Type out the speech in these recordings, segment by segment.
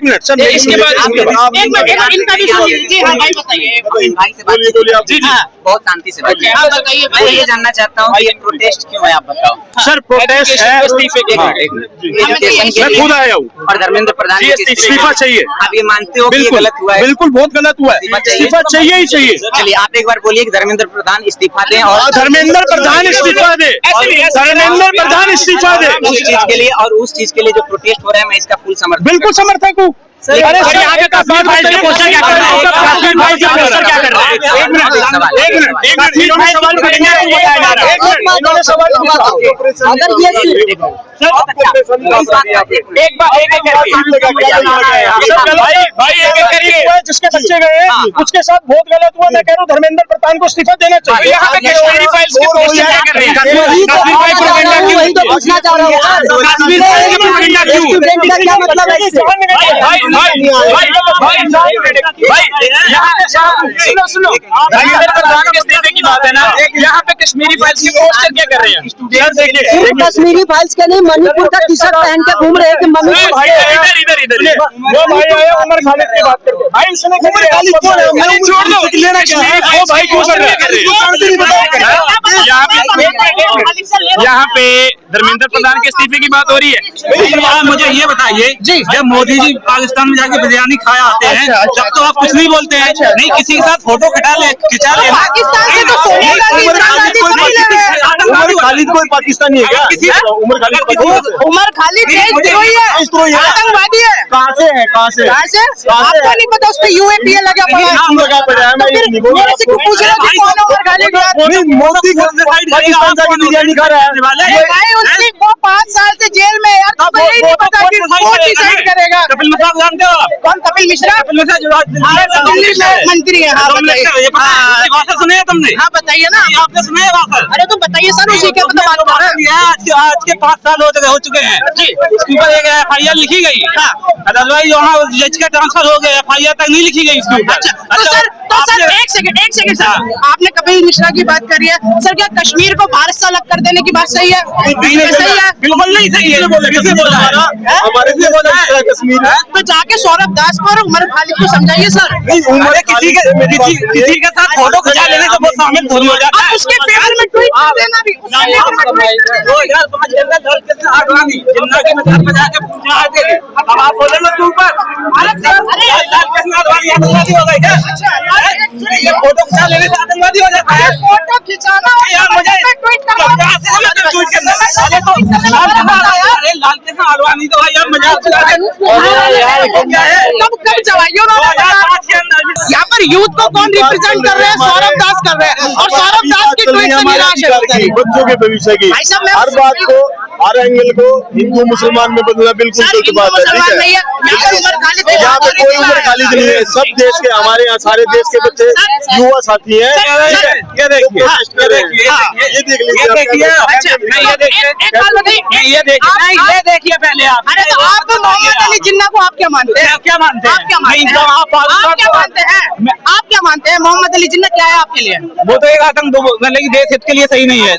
एक minute sir, इसके बाद इनका भी जी हाँ भाई बताइए, भाई से बात जी जी बहुत शांति से बताइए। आप बताइए, मैं ये जानना चाहता हूँ ये प्रोटेस्ट क्यों है, आप बताओ। सर प्रोटेस्ट है इस्तीफे के एजुकेशन मैं खुद आया हूँ और धर्मेंद्र प्रधान के इस्तीफा चाहिए। आप ये मानते हो कि ये गलत हुआ है? बिल्कुल बहुत गलत हुआ है, इस्तीफा चाहिए ही चाहिए। चलिए आप एक बार बोलिए कि धर्मेंद्र प्रधान इस्तीफा दें और धर्मेंद्र प्रधान इस्तीफा दे, धर्मेंद्र प्रधान इस्तीफा दे उस चीज के लिए, और उस चीज के लिए जो प्रोटेस्ट हो रहा है मैं इसका फुल समर्थन। बिल्कुल समर्थक हूँ। अरे आगे कश्मीर फाइल के पोस्टर क्या कर रहे हैं, कश्मीर फाइल के पोस्टर क्या कर रहे हैं? एक मिनट इन्होंने सवाल करेंगे, इन्होंने सवाल अगर ये एक बार भाई एक एक करके जिसके बच्चे गए उसके साथ बहुत गलत हुआ। मैं कह रहा हूँ धर्मेंद्र प्रधान को इस्तीफा देना चाहिए। यहाँ पे कश्मीरी फाइल्स के पोस्टर क्या कर रहे हैं? वही तो पूछना चाह रहा हूँ, कश्मीर फाइल की प्रोपेगेंडा क्यों? स्टूडेंट का क्या मतलब है इससे? सुनो धर्मेंद्र प्रधान के इस्तीफे की बात है ना, यहाँ पे कश्मीरी फाइल्स के पोस्टर क्या कर रहे हैं? सिर्फ कश्मीरी फाइल्स के नहीं, मणिपुर का टी शर्ट पहन के घूम रहे हैं कि मणिपुर इधर वो भाई आया उमर खालिद की बात करते भाई, उसने उमर खालिद कौन है? मैं छोड़ दो लेना क्या है वो भाई क्यों कर रहे हैं? यहाँ पे धर्मेंद्र प्रधान के इस्तीफे की बात हो रही है। मुझे ये बताइए, जब मोदी जी पाकिस्तान में जाके बिरयानी खाया आते हैं तब तो आप कुछ नहीं बोलते हैं, नहीं किसी के साथ फोटो खिंचा ले पाकिस्तान से तो सोनिया गांधी उमर खालिद कोई पाकिस्तानी है क्या? उमर खालिद देशद्रोही है, आतंकवादी है। कहाँ से है? कहाँ से? आपको नहीं पता उस पे यूएपीए लगा पड़ा है? मेरे से क्यों पूछ रहे हो कि कौन है उमर खालिद? मोदी पाकिस्तान जाके बिरयानी खा रहा है। भाई उसकी वो 5 साल से जेल में है यार, तो यही नहीं पता कि कौन डिसाइड करेगा। कपिल मिश्रा को जानते हो आप? कौन कपिल मिश्रा? दिल्ली में मंत्री है। हाँ बताइए, भाषण सुने हैं तुमने? हाँ बताइए ना, आपने सुने हैं भाषण? अरे तो बताइए सर, उसी के मतलब बात कर रहे हैं। आज के 5 साल हो चुके हैं जी, उसके ऊपर एक FIR लिखी गई। अदरवाइज वहाँ जज का ट्रांसफर हो गया, FIR तक नहीं लिखी गई उसके ऊपर। तो सर एक सेकंड सर, आपने कपिल मिश्रा की बात करी है सर, क्या कश्मीर को भारत से अलग कर देने की बात सही है? सही है? बिल्कुल नहीं सही है। हमारे से बोला है कश्मीर है तो जाके सौरभ दास को और उमर खालिद को समझाइए सर। किसी के साथ फोटो खिंचा लेने से बहुत शामिल थोड़ी हो जाता है। उसके फेवर में ट्वीट कर देना भी, उसके फेवर में ट्वीट। 2005 के अंदर दल के साथ आगवानी जिन्ना के मजाक में जाके पूछना आते थे, अब आप बोले ना उसके ऊपर आतंकवादी हो गए क्या? ये फोटो खिंचा लेने से आतंकवादी हो जाता है? फोटो खिंचाना ट्वीट करना, अरे लाल कृष्ण आडवाणी तो भाई आप मजाक कब जवाइयों यहाँ पर यूथ को कौन रिप्रेजेंट कर रहे हैं? सौरभ दास कर रहे हैं, और सौरभ दास की ट्वीट से निराश है बच्चों के भविष्य की हर बात को, हर एंगल को हिंदू मुसलमान में बदलना बिल्कुल गलत बात है। ठीक है, यहाँ पे कोई उमर खालिद नहीं है, सब देश के, हमारे यहाँ सारे देश के बच्चे युवा साथी हैं। ये देखिए ये देखिए पहले आप। अरे तो आप मोहम्मद अली जिन्ना को आप क्या मानते हैं? क्या मानते हैं? आप क्या मानते हैं? आप क्या मानते हैं? मोहम्मद अली जिन्ना क्या है आपके लिए? वो तो एक आतंक मतलब देश हित के लिए सही नहीं है।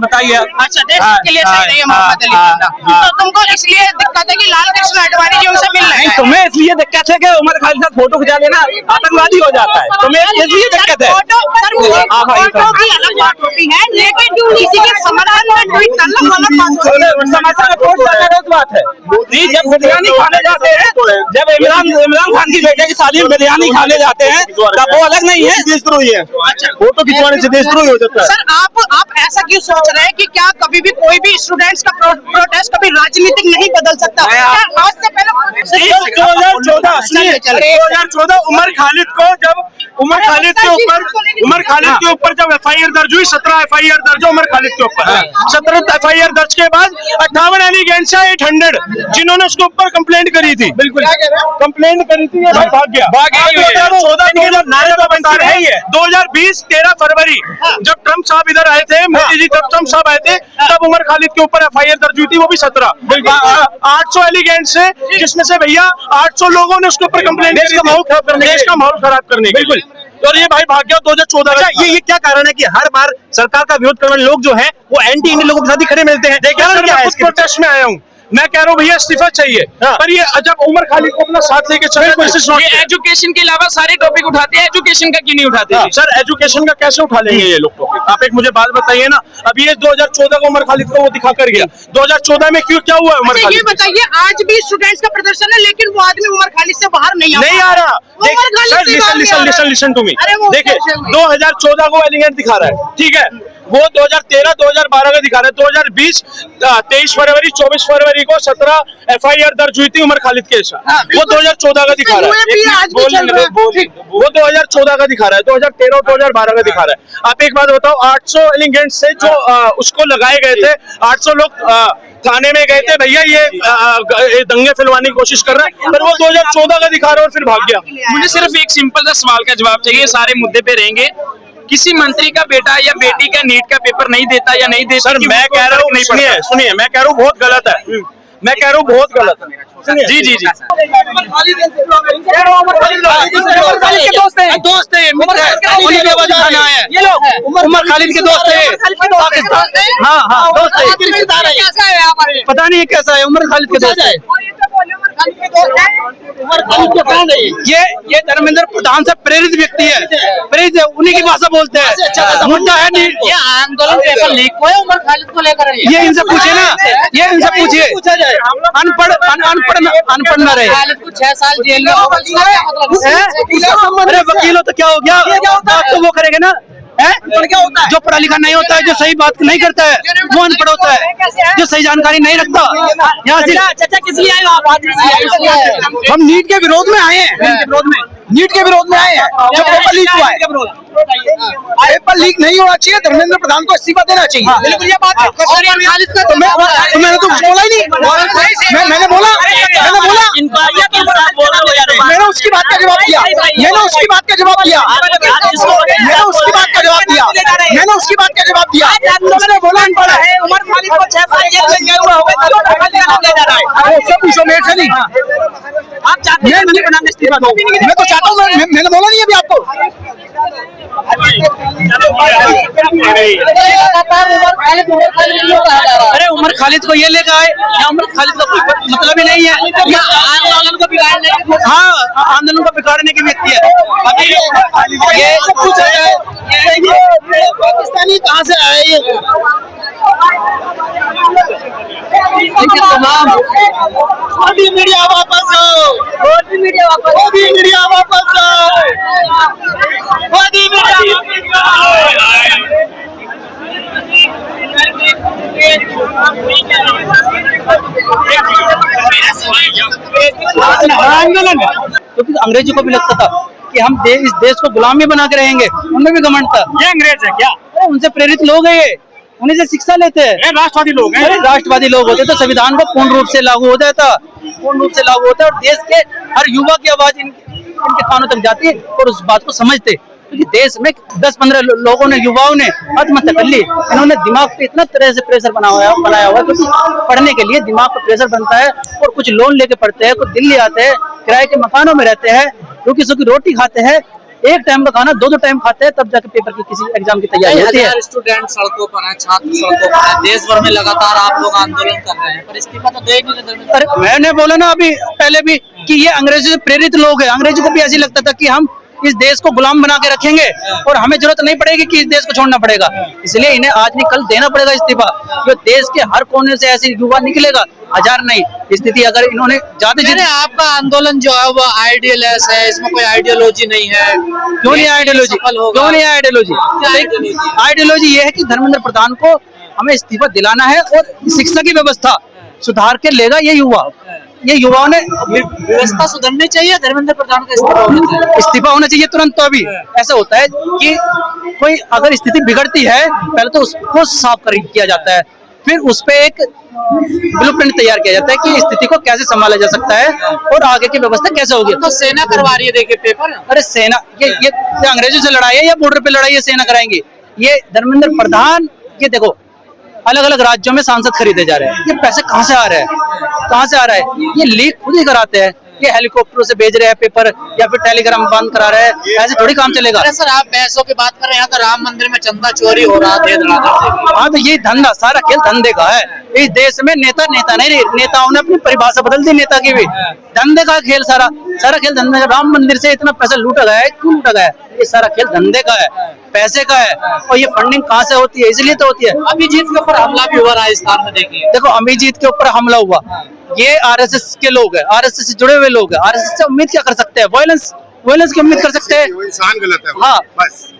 बताइए। अच्छा, देश के लिए सही नहीं है मोहम्मद अली जिन्ना, तो तुमको इसलिए दिक्कत है कि लाल कृष्ण आडवाणी जी उनसे मिल रहे हैं? तुम्हें इसलिए दिक्कत है कि उमर खालिद साथ फोटो खिंचा लेना आतंकवादी हो जाता है, तुम्हें इसलिए दिक्कत है। फोटो की अलग बात होती है, लेकिन किसी के समर्थन में ट्वीट करना अलग बात होती है। समाचार रिपोर्ट करना गलत बात है। नहीं, जब बिरयानी खाने जाते हैं, जब इमरान खान की बेटे की शादी में बिरयानी खाने जाते हैं तब वो अलग नहीं है, देशद्रोही है। फोटो खिंचवाने से देशद्रोही हो जाता है। सर आप ऐसा क्यों सोच रहे हैं कि क्या कभी भी कोई भी स्टूडेंट्स का प्रोटेस्ट कभी राजनीतिक नहीं बदल सकता? आज से पहले 2014 उमर खालिद को जब उमर खालिद के ऊपर जब FIR दर्ज हुई, 17 FIR दर्ज उमर खालिद के ऊपर, 17 FIR दर्ज के बाद 58 एलिगेंस 800 जिन्होंने उसके ऊपर कंप्लेंट करी थी, बिल्कुल कंप्लेंट करी थी, भाग गया। 2020 13 फरवरी जब ट्रम्प साहब इधर आए थे, मोदी जी ट्रम्प साहब आए थे, तब उमर खालिद के ऊपर FIR दर्ज हुई थी, वो भी 17 800 एलिगेंट्स है, जिसमें से भैया 800 लोगों ने उसके ऊपर कंप्लेंट देश का माहौल खराब करने, बिल्कुल। और ये भाई भाग गया 2014। ये क्या कारण है कि हर बार सरकार का विरोध करने वाले लोग जो है वो एंटी इंडियन लोगों के साथ ही खड़े मिलते हैं? देखिए सर, मैं प्रोटेस्ट में आया हूँ, मैं कह रहा हूँ भैया इस्तीफा चाहिए, पर ये जब उमर खालिद को अपना साथ लेके चले तो दिस इज नॉट। ये एजुकेशन के अलावा सारे टॉपिक उठाते हैं, एजुकेशन का क्यों नहीं उठाते? सर एजुकेशन का कैसे उठा लेंगे ये लोग टॉपिक? आप एक मुझे बात बताइए ना, अभी ये 2014 को उमर खालिद को वो दिखा कर गया, 2014 में क्यों क्या हुआ उमर ये खालिद? बताइए, आज भी स्टूडेंट्स का प्रदर्शन है लेकिन वो आदमी उमर खालिद से बाहर नहीं आ रहा। लिसन टू मी, देखिए 2014 को एलिगेंट दिखा रहा है, ठीक है, वो 2013 2012 का दिखा रहा है, 2020 23 फरवरी 24 फरवरी को 17 FIR दर्ज हुई थी उमर खालिद के साथ, वो 2014 का दिखा रहा है, वो 2014 का दिखा रहा है, 2013 और 2012 का दिखा रहा है। आप एक बात बताओ, 800 एलिगेंट से जो उसको लगाए गए थे, 800 लोग थाने में गए थे, भैया ये दंगे फैलवाने की कोशिश कर रहा है, पर वो 2014 का दिखा रहा है और फिर भाग गया। मुझे सिर्फ एक सिंपल सा सवाल का जवाब चाहिए, सारे मुद्दे पे रहेंगे। किसी मंत्री का बेटा या बेटी का नीट का पेपर नहीं देता या नहीं देता? सर मैं कह रहा हूँ, सुनिए मैं कह रहा हूँ बहुत गलत है, मैं कह रहा हूँ बहुत गलत है। जी जी जी दोस्त है, उमर खालिद के दोस्त है। हाँ हाँ दोस्त है, पता नहीं कैसा है, उमर खालिद के दोस्त है। ये धर्मेंद्र प्रधान से प्रेरित व्यक्ति है, प्रेरित है, उन्हीं की भाषा बोलते हैं। मुद्दा है नहीं, ये आंदोलन पेपर लीक हुआ है उमर खालिद को लेकर, ये इनसे पूछे ना, ये इनसे पूछिए, अनपढ़ न रहे। 6 साल जेल में अरे वकील हो तो क्या हो गया, बात तो वो करेंगे ना, क्या होता है? जो पढ़ा लिखा नहीं होता है, जो सही बात नहीं करता है, वो अनपढ़ होता है, जो सही जानकारी नहीं रखता। यहाँ से चाचा किस लिए आए आप? हम नीट के विरोध में आए हैं, नीट के विरोध में आए हैं। जो पेपर लीक हुआ है, पेपर लीक नहीं होना चाहिए, धर्मेंद्र प्रधान को इस्तीफा देना चाहिए। बिल्कुल ये बात मैंने तो कुछ बोला ही नहीं, मैंने बोला मैंने उसकी बात का जवाब दिया, मैंने उसकी बात का जवाब दिया, मैंने उसकी बात का जवाब दिया, मैंने उसकी बात का जवाब दिया, मैंने बोला अनपढ़ है। उमर खालिद को 6 साल जेल में गया हुआ होगा, सब पूछो मेरे से नहीं, आप चाहते हैं इस्तीफा दो? मैं तो चाहता हूँ, मैंने बोला नहीं अभी आपको। अरे उमर खालिद को ये लेकर आए, या उमर खालिद का कोई मतलब ही नहीं है, ये आंदोलन को बिगाड़ने के, हाँ आंदोलन को बिगाड़ने के व्यक्ति है। अभी ये पूछा जाए, ये पाकिस्तानी कहाँ से आए ये? तमाम मोदी मीडिया वापस आओ, मोदी मीडिया वापस, मोदी मीडिया वापस आओ, मोदी मीडिया आंदोलन। क्योंकि अंग्रेजों को भी लगता था कि हम इस देश को गुलामी बना के रहेंगे, उनमें भी घमंड था। ये अंग्रेज है क्या? उनसे प्रेरित लोग हैं, ये उन्हीं से शिक्षा लेते हैं। राष्ट्रवादी लोग हैं। अरे राष्ट्रवादी लोग होते तो संविधान को पूर्ण रूप से लागू हो जाता, पूर्ण रूप से लागू होता है, और देश के हर युवा की आवाज इनके कानों तक जाती है और उस बात को समझते। क्योंकि देश में 10-15 लोगों ने, युवाओं ने आत्महत्या कर ली। इन्होंने दिमाग पे इतना तरह से प्रेशर बनाया हुआ, क्योंकि पढ़ने के लिए दिमाग पर प्रेशर बनता है, और कुछ लोन लेके पढ़ते हैं, कुछ दिल्ली आते हैं, किराए के मकानों में रहते हैं, रूखी सूखी रोटी खाते हैं, एक टाइम का खाना 2-2 टाइम खाते हैं, तब जाके पेपर की किसी एग्जाम की तैयारी होती है। स्टूडेंट सड़कों पर हैं, छात्र सड़कों पर हैं, देश भर में लगातार आप लोग आंदोलन कर रहे हैं, पर इस्तीफा तो दे नहीं रहे। अरे मैंने बोला ना अभी पहले भी कि ये अंग्रेजों से प्रेरित लोग हैं। अंग्रेजों को भी ऐसी लगता था कि हम इस देश को गुलाम बना के रखेंगे और हमें जरूरत नहीं पड़ेगी कि इस देश को छोड़ना पड़ेगा, इसलिए इन्हें आज नहीं कल देना पड़ेगा इस्तीफा। जो देश के हर कोने से ऐसे युवा निकलेगा, 1000 नहीं। स्थिति अगर इन्होंने ज्यादा, आपका आंदोलन जो है वो आइडियलेस है, इसमें कोई आइडियोलॉजी नहीं है। क्यों नहीं आइडियोलॉजी? क्यों नहीं आइडियोलॉजी? आइडियोलॉजी ये है कि धर्मेंद्र प्रधान को हमें इस्तीफा दिलाना है और शिक्षा की व्यवस्था सुधार के लेगा ये युवा। ये युवाओं ने व्यवस्था सुधरनी चाहिए, धर्मेंद्र प्रधान का इस्तीफा होना चाहिए तुरंत। तो अभी ऐसा होता है कि कोई अगर स्थिति बिगड़ती है, पहले तो उसको साफ किया जाता है, फिर उस पे एक ब्लूप्रिंट तैयार किया जाता है कि स्थिति को कैसे संभाला जा सकता है और आगे की व्यवस्था कैसे होगी। तो सेना करवा रही है, देखिए पेपर। अरे सेना, ये अंग्रेजों से लड़ाई है या बॉर्डर पे लड़ाई है? सेना कराएंगे? ये धर्मेंद्र प्रधान, ये देखो अलग अलग राज्यों में सांसद खरीदे जा रहे हैं, ये पैसे कहाँ से आ रहे हैं? कहाँ से आ रहा है? ये लीक खुद ही कराते हैं। ये हेलीकॉप्टरों से भेज रहे हैं पेपर या फिर टेलीग्राम बंद करा रहे हैं, ऐसे थोड़ी काम चलेगा। अरे सर आप पैसों की बात कर रहे हैं, यहाँ तो राम मंदिर में चंदा चोरी हो रहा था। हाँ तो ये धंधा, सारा खेल धंधे का है इस देश में। नेता नहीं, नेताओं ने अपनी परिभाषा बदल दी नेता की भी। धंधे का खेल, सारा खेल धंधे का। राम मंदिर से इतना पैसा लूटा गया है, क्यों लूटा गया है? ये सारा खेल धंधे का है, पैसे का है। और ये फंडिंग कहाँ से होती है? इसलिए तो होती है। अभिजीत के ऊपर हमला भी हुआ राजस्थान में, देखिए। देखो अभिजीत के ऊपर हमला हुआ, ये आरएसएस के लोग हैं, आरएसएस से जुड़े हुए लोग हैं। आरएसएस से उम्मीद क्या कर सकते हैं? वायलेंस की उम्मीद कर सकते हैं। इंसान गलत है, हाँ बस।